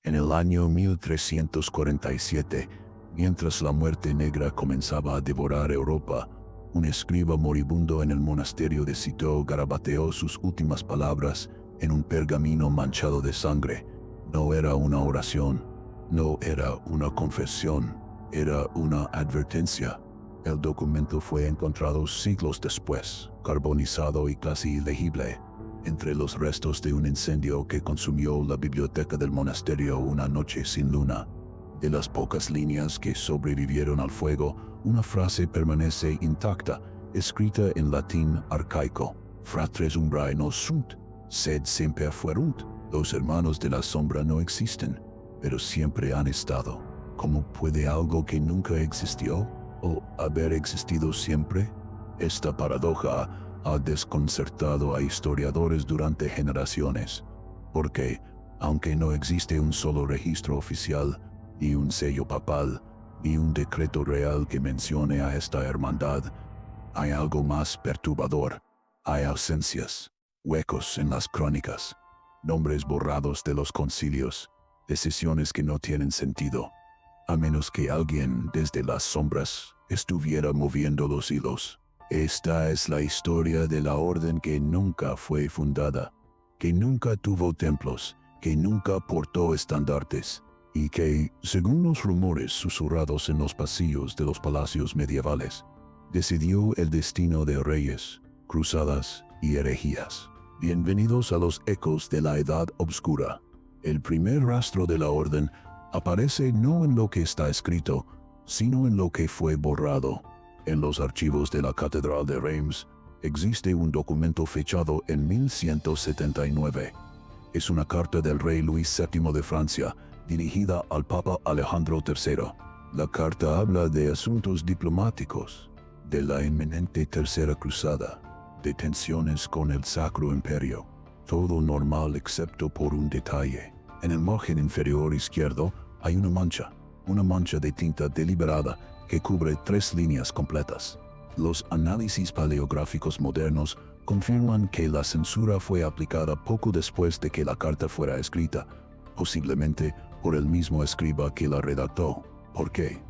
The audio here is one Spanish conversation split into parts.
En el año 1347, mientras la muerte negra comenzaba a devorar Europa, un escriba moribundo en el monasterio de Citeaux garabateó sus últimas palabras en un pergamino manchado de sangre. No era una oración, no era una confesión, era una advertencia. El documento fue encontrado siglos después, carbonizado y casi ilegible, entre los restos de un incendio que consumió la biblioteca del monasterio una noche sin luna. De las pocas líneas que sobrevivieron al fuego, una frase permanece intacta, escrita en latín arcaico: Fratres umbrae non sunt, sed semper fuerunt. Los hermanos de la sombra no existen, pero siempre han estado. ¿Cómo puede algo que nunca existió, o haber existido siempre? Esta paradoja ha desconcertado a historiadores durante generaciones, porque, aunque no existe un solo registro oficial, ni un sello papal, ni un decreto real que mencione a esta hermandad, hay algo más perturbador. Hay ausencias, huecos en las crónicas, nombres borrados de los concilios, decisiones que no tienen sentido, a menos que alguien desde las sombras estuviera moviendo los hilos. Esta es la historia de la orden que nunca fue fundada, que nunca tuvo templos, que nunca portó estandartes, y que, según los rumores susurrados en los pasillos de los palacios medievales, decidió el destino de reyes, cruzadas y herejías. Bienvenidos a los ecos de la Edad Obscura. El primer rastro de la orden aparece no en lo que está escrito, sino en lo que fue borrado. En los archivos de la Catedral de Reims existe un documento fechado en 1179. Es una carta del rey Luis VII de Francia, dirigida al Papa Alejandro III. La carta habla de asuntos diplomáticos, de la inminente Tercera Cruzada, de tensiones con el Sacro Imperio. Todo normal excepto por un detalle. En el margen inferior izquierdo hay una mancha de tinta deliberada que cubre 3 líneas completas. Los análisis paleográficos modernos confirman que la censura fue aplicada poco después de que la carta fuera escrita, posiblemente por el mismo escriba que la redactó. ¿Por qué?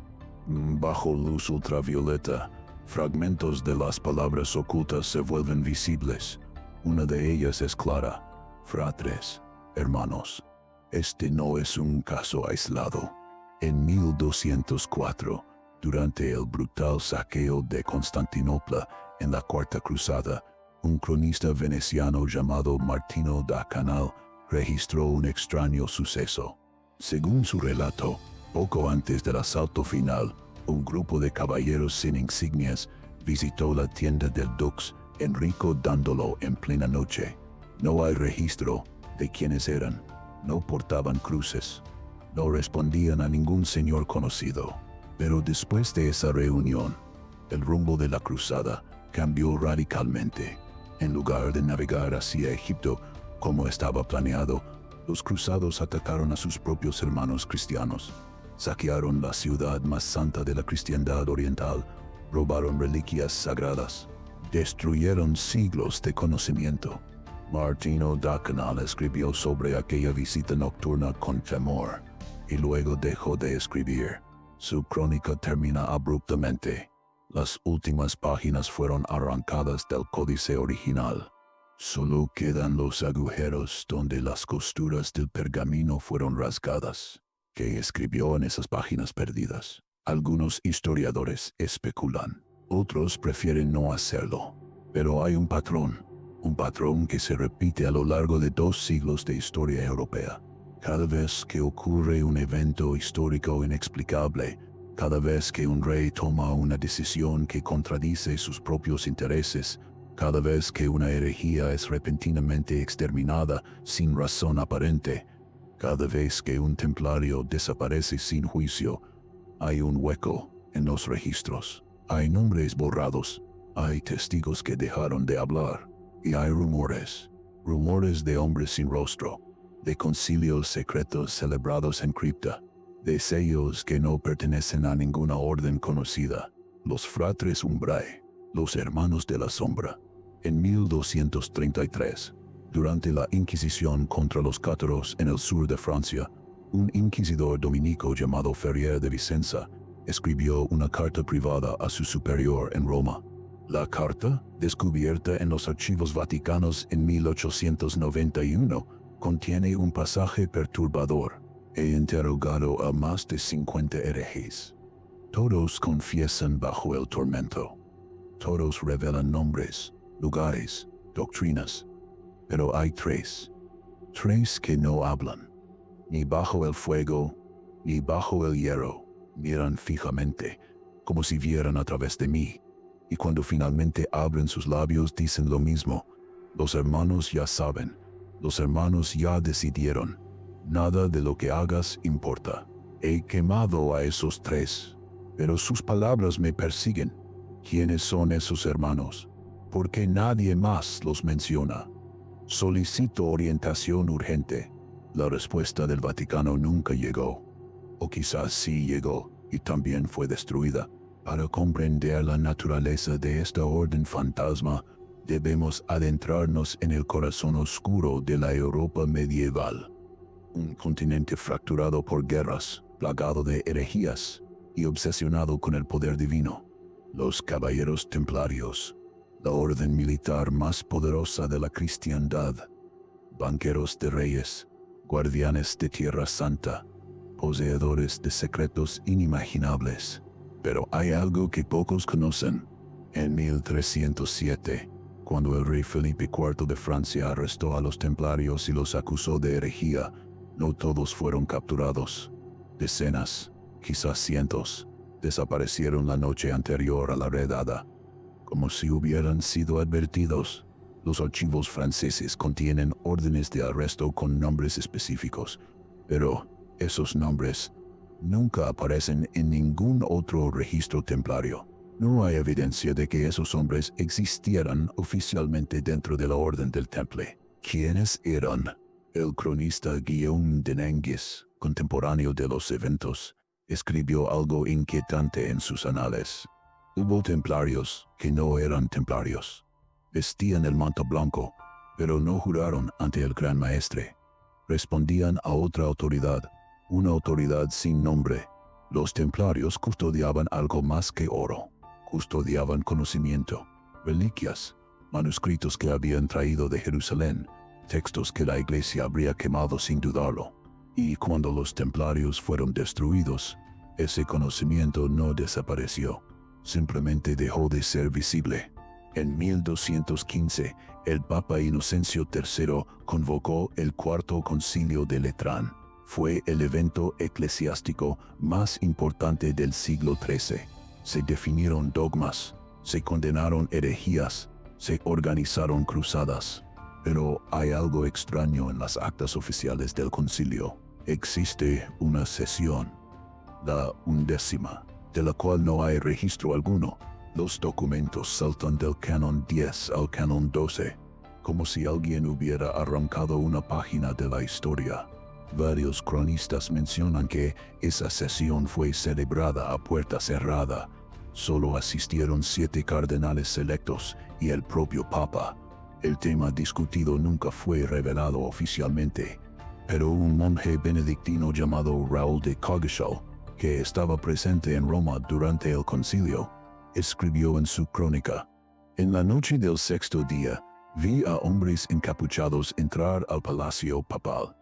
Bajo luz ultravioleta, fragmentos de las palabras ocultas se vuelven visibles. Una de ellas es clara: fratres, hermanos. Este no es un caso aislado. En 1204, durante el brutal saqueo de Constantinopla en la Cuarta Cruzada, un cronista veneciano llamado Martino da Canal registró un extraño suceso. Según su relato, poco antes del asalto final, un grupo de caballeros sin insignias visitó la tienda del dux Enrico Dandolo en plena noche. No hay registro de quiénes eran, no portaban cruces, no respondían a ningún señor conocido. Pero después de esa reunión, el rumbo de la cruzada cambió radicalmente. En lugar de navegar hacia Egipto como estaba planeado, los cruzados atacaron a sus propios hermanos cristianos, saquearon la ciudad más santa de la cristiandad oriental, robaron reliquias sagradas, destruyeron siglos de conocimiento. Martino da Canal escribió sobre aquella visita nocturna con temor, y luego dejó de escribir. Su crónica termina abruptamente. Las últimas páginas fueron arrancadas del códice original. Solo quedan los agujeros donde las costuras del pergamino fueron rasgadas. ¿Qué escribió en esas páginas perdidas? Algunos historiadores especulan, otros prefieren no hacerlo. Pero hay un patrón que se repite a lo largo de 2 siglos de historia europea. Cada vez que ocurre un evento histórico inexplicable, cada vez que un rey toma una decisión que contradice sus propios intereses, cada vez que una herejía es repentinamente exterminada sin razón aparente, cada vez que un templario desaparece sin juicio, hay un hueco en los registros. Hay nombres borrados, hay testigos que dejaron de hablar, y hay rumores de hombres sin rostro, de concilios secretos celebrados en cripta, de sellos que no pertenecen a ninguna orden conocida. Los fratres umbrae, los hermanos de la sombra. En 1233, durante la Inquisición contra los cátaros en el sur de Francia, Un inquisidor dominico llamado Ferrier de Vicenza escribió una carta privada a su superior en Roma. La carta, descubierta en los archivos vaticanos en 1891, contiene un pasaje perturbador. He interrogado a más de 50 herejes. Todos confiesan bajo el tormento. Todos revelan nombres, lugares, doctrinas. Pero hay tres que no hablan. Ni bajo el fuego, ni bajo el hierro. Miran fijamente, como si vieran a través de mí. Y cuando finalmente abren sus labios dicen lo mismo. Los hermanos ya saben. Los hermanos ya decidieron. Nada de lo que hagas importa. He quemado a esos tres, pero sus palabras me persiguen. ¿Quiénes son esos hermanos? ¿Por qué nadie más los menciona? Solicito orientación urgente. La respuesta del Vaticano nunca llegó. O quizás sí llegó, y también fue destruida. Para comprender la naturaleza de esta orden fantasma, debemos adentrarnos en el corazón oscuro de la Europa medieval. Un continente fracturado por guerras, plagado de herejías y obsesionado con el poder divino. Los caballeros templarios, la orden militar más poderosa de la cristiandad. Banqueros de reyes, guardianes de Tierra Santa, poseedores de secretos inimaginables. Pero hay algo que pocos conocen. En 1307, cuando el rey Felipe IV de Francia arrestó a los templarios y los acusó de herejía, no todos fueron capturados. Decenas, quizás cientos, desaparecieron la noche anterior a la redada, como si hubieran sido advertidos. Los archivos franceses contienen órdenes de arresto con nombres específicos, pero esos nombres nunca aparecen en ningún otro registro templario. No hay evidencia de que esos hombres existieran oficialmente dentro de la Orden del Temple. ¿Quiénes eran? El cronista Guillaume de Nengues, contemporáneo de los eventos, escribió algo inquietante en sus anales. Hubo templarios que no eran templarios. Vestían el manto blanco, pero no juraron ante el Gran Maestre. Respondían a otra autoridad, una autoridad sin nombre. Los templarios custodiaban algo más que oro. Custodiaban conocimiento, reliquias, manuscritos que habían traído de Jerusalén, textos que la Iglesia habría quemado sin dudarlo. Y cuando los templarios fueron destruidos, ese conocimiento no desapareció, simplemente dejó de ser visible. En 1215, el Papa Inocencio III convocó el Cuarto Concilio de Letrán. Fue el evento eclesiástico más importante del siglo XIII. Se definieron dogmas, se condenaron herejías, se organizaron cruzadas. Pero hay algo extraño en las actas oficiales del concilio. Existe una sesión, la 11ª, de la cual no hay registro alguno. Los documentos saltan del canon 10 al canon 12, como si alguien hubiera arrancado una página de la historia. Varios cronistas mencionan que esa sesión fue celebrada a puerta cerrada. Solo asistieron 7 cardenales selectos y el propio Papa. El tema discutido nunca fue revelado oficialmente, pero un monje benedictino llamado Raúl de Coggeshall, que estaba presente en Roma durante el concilio, escribió en su crónica: en la noche del 6º día, vi a hombres encapuchados entrar al palacio papal.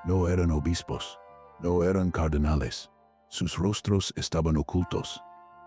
No eran obispos, no eran cardenales, sus rostros estaban ocultos,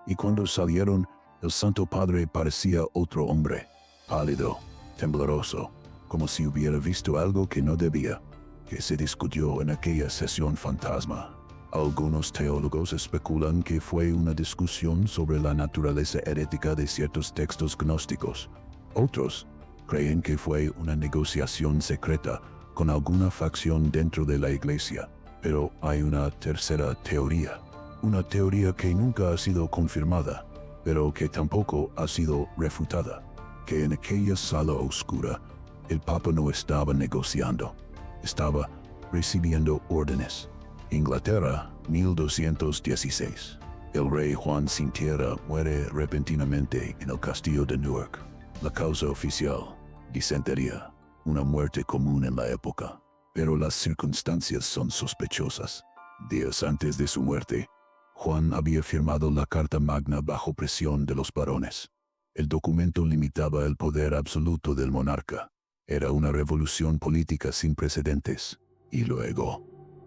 y cuando salieron, el Santo Padre parecía otro hombre, pálido, tembloroso, como si hubiera visto algo que no debía, que se discutió en aquella sesión fantasma. Algunos teólogos especulan que fue una discusión sobre la naturaleza herética de ciertos textos gnósticos. Otros creen que fue una negociación secreta con alguna facción dentro de la Iglesia. Pero hay una tercera teoría, una teoría que nunca ha sido confirmada, pero que tampoco ha sido refutada, que en aquella sala oscura el Papa no estaba negociando, estaba recibiendo órdenes. Inglaterra, 1216. El rey Juan sin tierra muere repentinamente en el castillo de Newark. La causa oficial, disentería, una muerte común en la época. pero las circunstancias son sospechosas. Días antes de su muerte, Juan había firmado la Carta Magna bajo presión de los varones. El documento limitaba el poder absoluto del monarca. Era una revolución política sin precedentes. Y luego,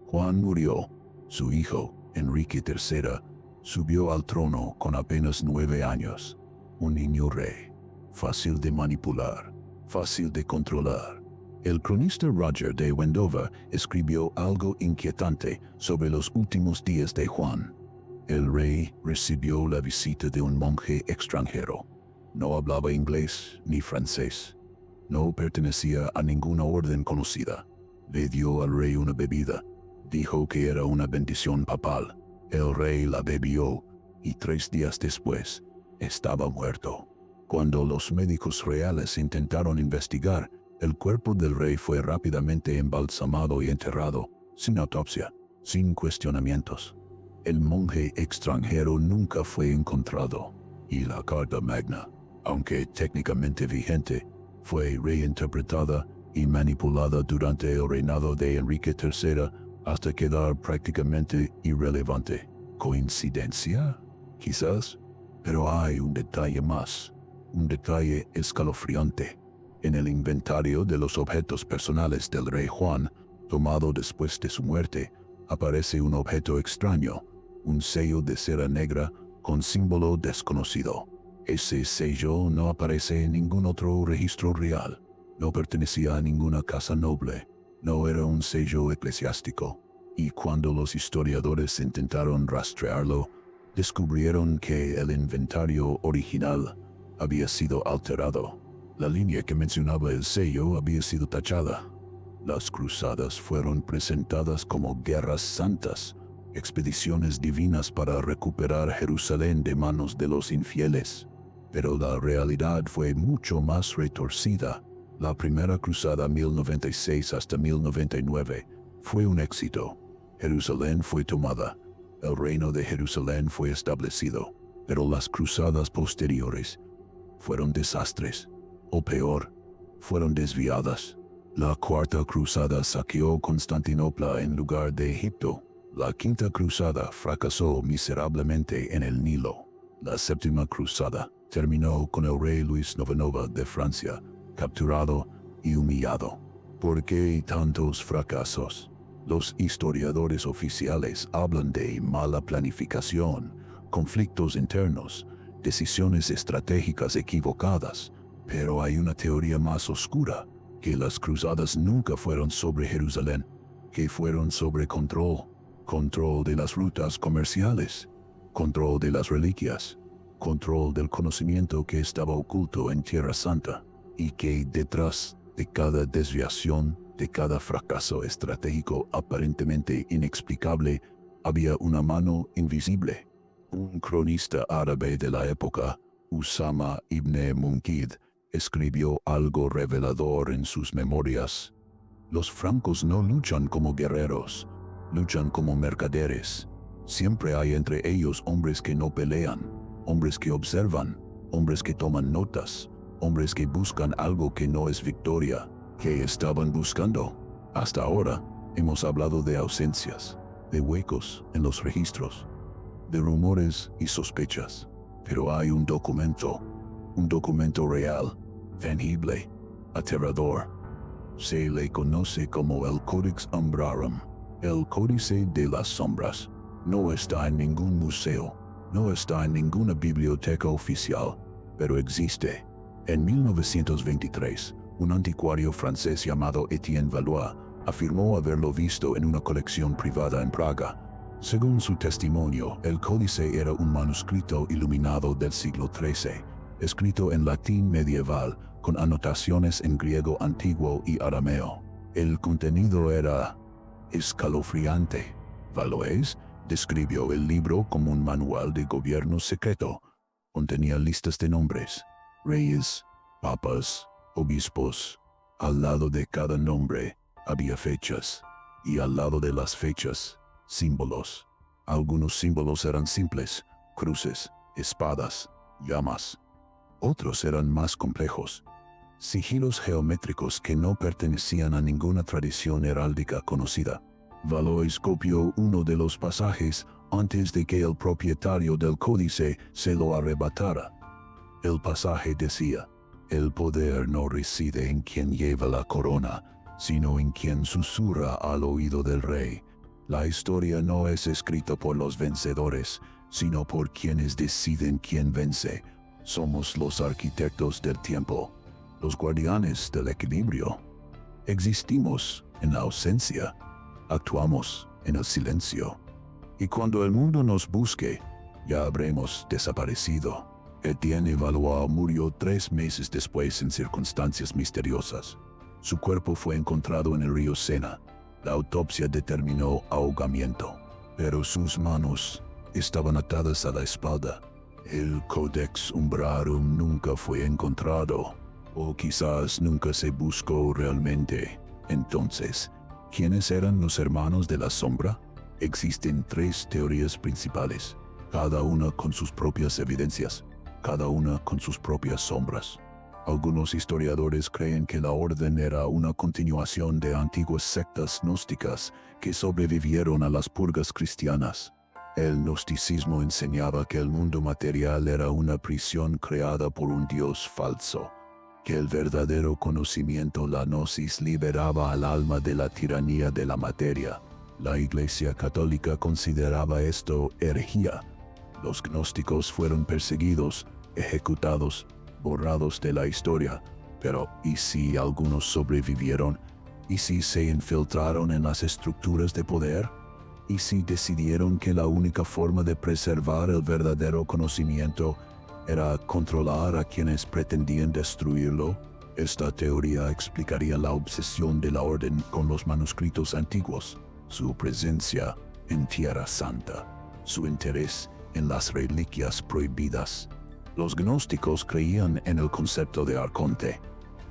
Juan murió. Su hijo, Enrique III, subió al trono con apenas 9 años. Un niño rey, fácil de manipular, fácil de controlar. El cronista Roger de Wendover escribió algo inquietante sobre los últimos días de Juan. El rey recibió la visita de un monje extranjero. No hablaba inglés ni francés. No pertenecía a ninguna orden conocida. Le dio al rey una bebida. Dijo que era una bendición papal. El rey la bebió y 3 días después estaba muerto. Cuando los médicos reales intentaron investigar, el cuerpo del rey fue rápidamente embalsamado y enterrado, sin autopsia, sin cuestionamientos. El monje extranjero nunca fue encontrado, y la Carta Magna, aunque técnicamente vigente, fue reinterpretada y manipulada durante el reinado de Enrique III hasta quedar prácticamente irrelevante. ¿Coincidencia? Quizás, pero hay un detalle más, un detalle escalofriante. En el inventario de los objetos personales del rey Juan, tomado después de su muerte, aparece un objeto extraño, un sello de cera negra con símbolo desconocido. Ese sello no aparece en ningún otro registro real. No pertenecía a ninguna casa noble. No era un sello eclesiástico. Y cuando los historiadores intentaron rastrearlo, descubrieron que el inventario original había sido alterado. La línea que mencionaba el sello había sido tachada. Las cruzadas fueron presentadas como guerras santas, expediciones divinas para recuperar Jerusalén de manos de los infieles. Pero la realidad fue mucho más retorcida. La primera cruzada 1096 hasta 1099 fue un éxito. Jerusalén fue tomada. El reino de Jerusalén fue establecido. Pero las cruzadas posteriores fueron desastres. O peor, fueron desviadas. La cuarta cruzada saqueó Constantinopla en lugar de Egipto. La quinta cruzada fracasó miserablemente en el Nilo. La séptima cruzada terminó con el rey Luis IX de Francia, capturado y humillado. ¿Por qué tantos fracasos? Los historiadores oficiales hablan de mala planificación, conflictos internos, decisiones estratégicas equivocadas. Pero hay una teoría más oscura, que las cruzadas nunca fueron sobre Jerusalén, que fueron sobre control de las rutas comerciales, control de las reliquias, control del conocimiento que estaba oculto en Tierra Santa, y que detrás de cada desviación, de cada fracaso estratégico aparentemente inexplicable, había una mano invisible. Un cronista árabe de la época, Usama ibn Munkid, escribió algo revelador en sus memorias. Los francos no luchan como guerreros, luchan como mercaderes. Siempre hay entre ellos hombres que no pelean, hombres que observan, hombres que toman notas, hombres que buscan algo que no es victoria. ¿Qué estaban buscando? Hasta ahora hemos hablado de ausencias, de huecos en los registros, de rumores y sospechas. Pero hay un documento real, tangible, aterrador. Se le conoce como el Codex Umbrarum, el Códice de las Sombras. No está en ningún museo, no está en ninguna biblioteca oficial, pero existe. En 1923, un anticuario francés llamado Etienne Valois afirmó haberlo visto en una colección privada en Praga. Según su testimonio, el códice era un manuscrito iluminado del siglo XIII, escrito en latín medieval con anotaciones en griego antiguo y arameo. El contenido era escalofriante. Valois describió el libro como un manual de gobierno secreto. Contenía listas de nombres, reyes, papas, obispos. Al lado de cada nombre había fechas, y al lado de las fechas, símbolos. Algunos símbolos eran simples, cruces, espadas, llamas. Otros eran más complejos, sigilos geométricos que no pertenecían a ninguna tradición heráldica conocida. Valois copió uno de los pasajes antes de que el propietario del códice se lo arrebatara. El pasaje decía: el poder no reside en quien lleva la corona, sino en quien susurra al oído del rey. La historia no es escrita por los vencedores, sino por quienes deciden quién vence. Somos los arquitectos del tiempo, los guardianes del equilibrio. Existimos en la ausencia, actuamos en el silencio. Y cuando el mundo nos busque, ya habremos desaparecido. Etienne Valois murió 3 meses después en circunstancias misteriosas. Su cuerpo fue encontrado en el río Sena. La autopsia determinó ahogamiento, pero sus manos estaban atadas a la espalda. El Codex Umbrarum nunca fue encontrado, o quizás nunca se buscó realmente. Entonces, ¿quiénes eran los hermanos de la sombra? Existen 3 teorías principales, cada una con sus propias evidencias, cada una con sus propias sombras. Algunos historiadores creen que la orden era una continuación de antiguas sectas gnósticas que sobrevivieron a las purgas cristianas. El gnosticismo enseñaba que el mundo material era una prisión creada por un dios falso, que el verdadero conocimiento, la gnosis, liberaba al alma de la tiranía de la materia. La Iglesia Católica consideraba esto herejía. Los gnósticos fueron perseguidos, ejecutados, borrados de la historia. Pero, ¿y si algunos sobrevivieron? ¿Y si se infiltraron en las estructuras de poder? ¿Y si decidieron que la única forma de preservar el verdadero conocimiento era controlar a quienes pretendían destruirlo? Esta teoría explicaría la obsesión de la orden con los manuscritos antiguos, su presencia en Tierra Santa, su interés en las reliquias prohibidas. Los gnósticos creían en el concepto de arconte,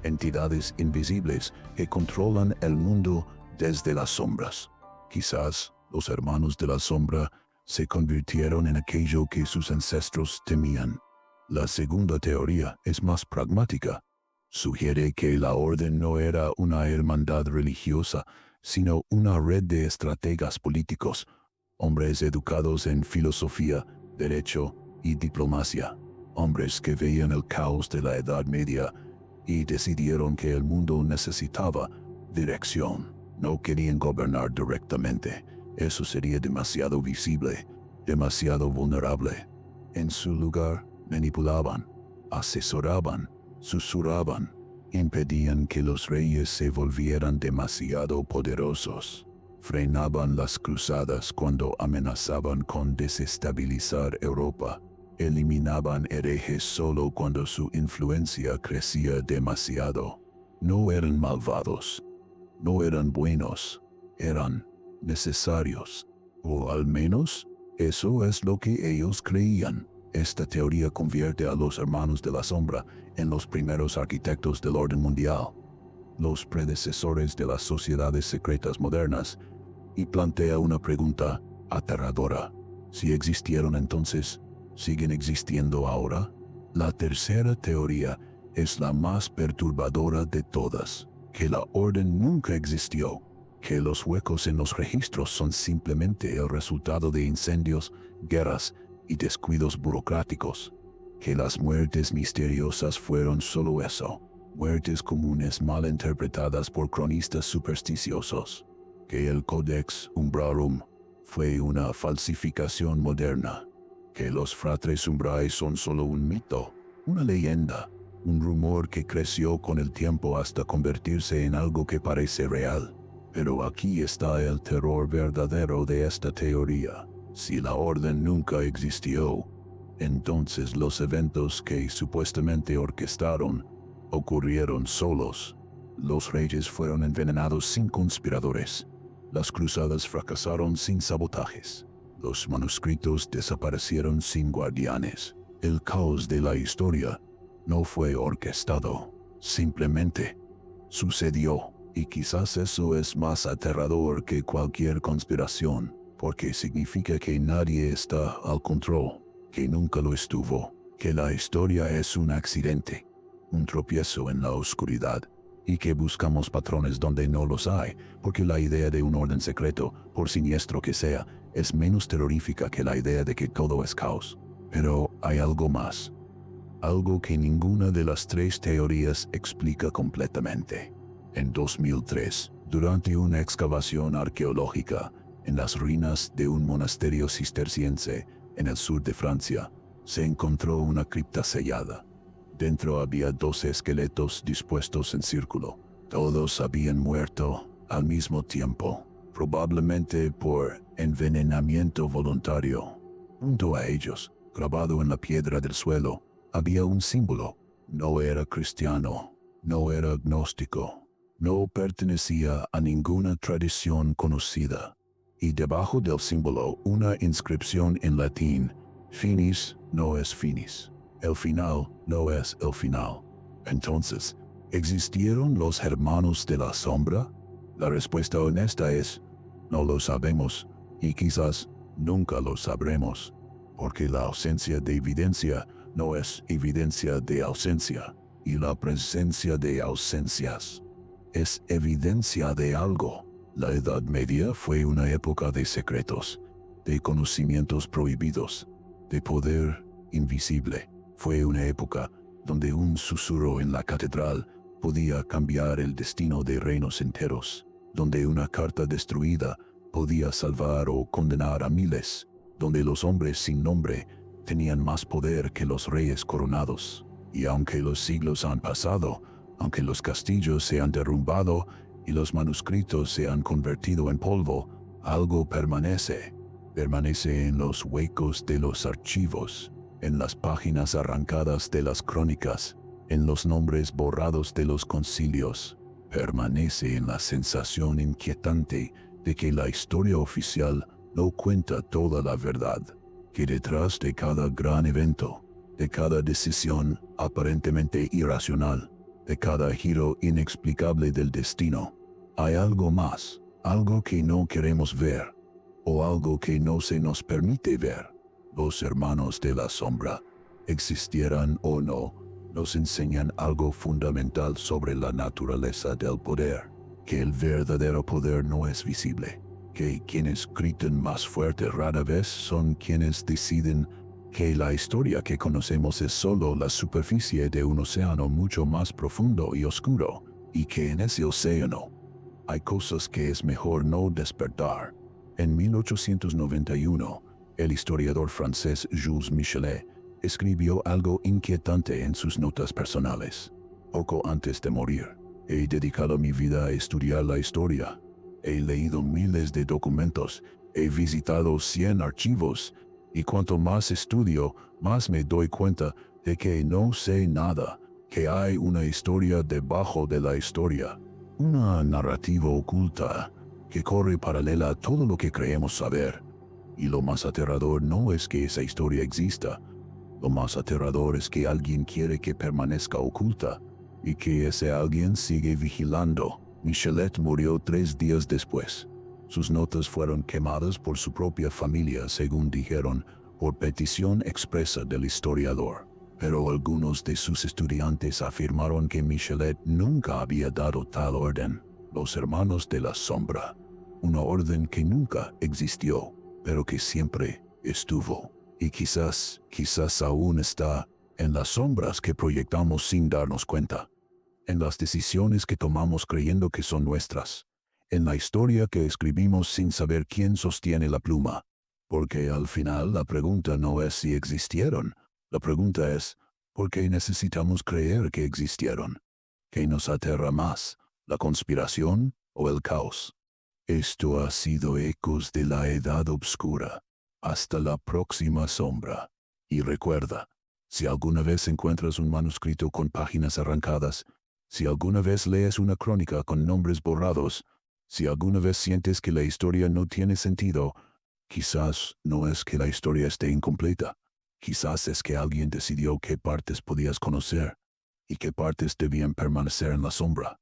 entidades invisibles que controlan el mundo desde las sombras. Quizás los hermanos de la sombra se convirtieron en aquello que sus ancestros temían. La segunda teoría es más pragmática. Sugiere que la orden no era una hermandad religiosa, sino una red de estrategas políticos, hombres educados en filosofía, derecho y diplomacia, hombres que veían el caos de la Edad Media y decidieron que el mundo necesitaba dirección. No querían gobernar directamente. Eso sería demasiado visible, demasiado vulnerable. En su lugar, manipulaban, asesoraban, susurraban, impedían que los reyes se volvieran demasiado poderosos. Frenaban las cruzadas cuando amenazaban con desestabilizar Europa. Eliminaban herejes solo cuando su influencia crecía demasiado. No eran malvados, no eran buenos, eran necesarios. O al menos, eso es lo que ellos creían. Esta teoría convierte a los hermanos de la sombra en los primeros arquitectos del orden mundial, los predecesores de las sociedades secretas modernas, y plantea una pregunta aterradora. Si existieron entonces, ¿siguen existiendo ahora? La tercera teoría es la más perturbadora de todas, que la orden nunca existió, que los huecos en los registros son simplemente el resultado de incendios, guerras y descuidos burocráticos, que las muertes misteriosas fueron solo eso, muertes comunes mal interpretadas por cronistas supersticiosos, que el Codex Umbrarum fue una falsificación moderna, que los fratres umbrae son solo un mito, una leyenda, un rumor que creció con el tiempo hasta convertirse en algo que parece real. Pero aquí está el terror verdadero de esta teoría. Si la orden nunca existió, entonces los eventos que supuestamente orquestaron ocurrieron solos. Los reyes fueron envenenados sin conspiradores. Las cruzadas fracasaron sin sabotajes. Los manuscritos desaparecieron sin guardianes. El caos de la historia no fue orquestado, simplemente sucedió. Y quizás eso es más aterrador que cualquier conspiración, porque significa que nadie está al control, que nunca lo estuvo, que la historia es un accidente, un tropiezo en la oscuridad, y que buscamos patrones donde no los hay, porque la idea de un orden secreto, por siniestro que sea, es menos terrorífica que la idea de que todo es caos. Pero hay algo más, algo que ninguna de las tres teorías explica completamente. En 2003, durante una excavación arqueológica en las ruinas de un monasterio cisterciense en el sur de Francia, se encontró una cripta sellada. Dentro había 12 esqueletos dispuestos en círculo. Todos habían muerto al mismo tiempo, probablemente por envenenamiento voluntario. Junto a ellos, grabado en la piedra del suelo, había un símbolo. No era cristiano, no era agnóstico, no pertenecía a ninguna tradición conocida. Y debajo del símbolo una inscripción en latín: finis no es finis. El final no es el final. Entonces, ¿existieron los hermanos de la sombra? La respuesta honesta es: no lo sabemos, y quizás nunca lo sabremos, porque la ausencia de evidencia no es evidencia de ausencia, y la presencia de ausencias es evidencia de algo. La Edad Media fue una época de secretos, de conocimientos prohibidos, de poder invisible. Fue una época donde un susurro en la catedral podía cambiar el destino de reinos enteros, donde una carta destruida podía salvar o condenar a miles, donde los hombres sin nombre tenían más poder que los reyes coronados. Y aunque los siglos han pasado, aunque los castillos se han derrumbado y los manuscritos se han convertido en polvo, algo permanece. Permanece en los huecos de los archivos, en las páginas arrancadas de las crónicas, en los nombres borrados de los concilios. Permanece en la sensación inquietante de que la historia oficial no cuenta toda la verdad, que detrás de cada gran evento, de cada decisión aparentemente irracional, de cada giro inexplicable del destino, hay algo más, algo que no queremos ver, o algo que no se nos permite ver. Los hermanos de la sombra, existieran o no, nos enseñan algo fundamental sobre la naturaleza del poder, que el verdadero poder no es visible, que quienes gritan más fuerte rara vez son quienes deciden, que la historia que conocemos es solo la superficie de un océano mucho más profundo y oscuro, y que en ese océano hay cosas que es mejor no despertar. En 1891, el historiador francés Jules Michelet escribió algo inquietante en sus notas personales. Poco antes de morir, he dedicado mi vida a estudiar la historia. He leído miles de documentos, he visitado 100 archivos, y cuanto más estudio, más me doy cuenta de que no sé nada, que hay una historia debajo de la historia, una narrativa oculta que corre paralela a todo lo que creemos saber. Y lo más aterrador no es que esa historia exista, lo más aterrador es que alguien quiere que permanezca oculta, y que ese alguien sigue vigilando. Michelet murió 3 días después. Sus notas fueron quemadas por su propia familia, según dijeron, por petición expresa del historiador. Pero algunos de sus estudiantes afirmaron que Michelet nunca había dado tal orden. Los hermanos de la sombra. Una orden que nunca existió, pero que siempre estuvo. Y quizás aún está en las sombras que proyectamos sin darnos cuenta. En las decisiones que tomamos creyendo que son nuestras. En la historia que escribimos sin saber quién sostiene la pluma. Porque al final la pregunta no es si existieron. La pregunta es, ¿por qué necesitamos creer que existieron? ¿Qué nos aterra más, la conspiración o el caos? Esto ha sido Ecos de la Edad Obscura. Hasta la próxima sombra. Y recuerda, si alguna vez encuentras un manuscrito con páginas arrancadas, si alguna vez lees una crónica con nombres borrados, si alguna vez sientes que la historia no tiene sentido, quizás no es que la historia esté incompleta. Quizás es que alguien decidió qué partes podías conocer y qué partes debían permanecer en la sombra.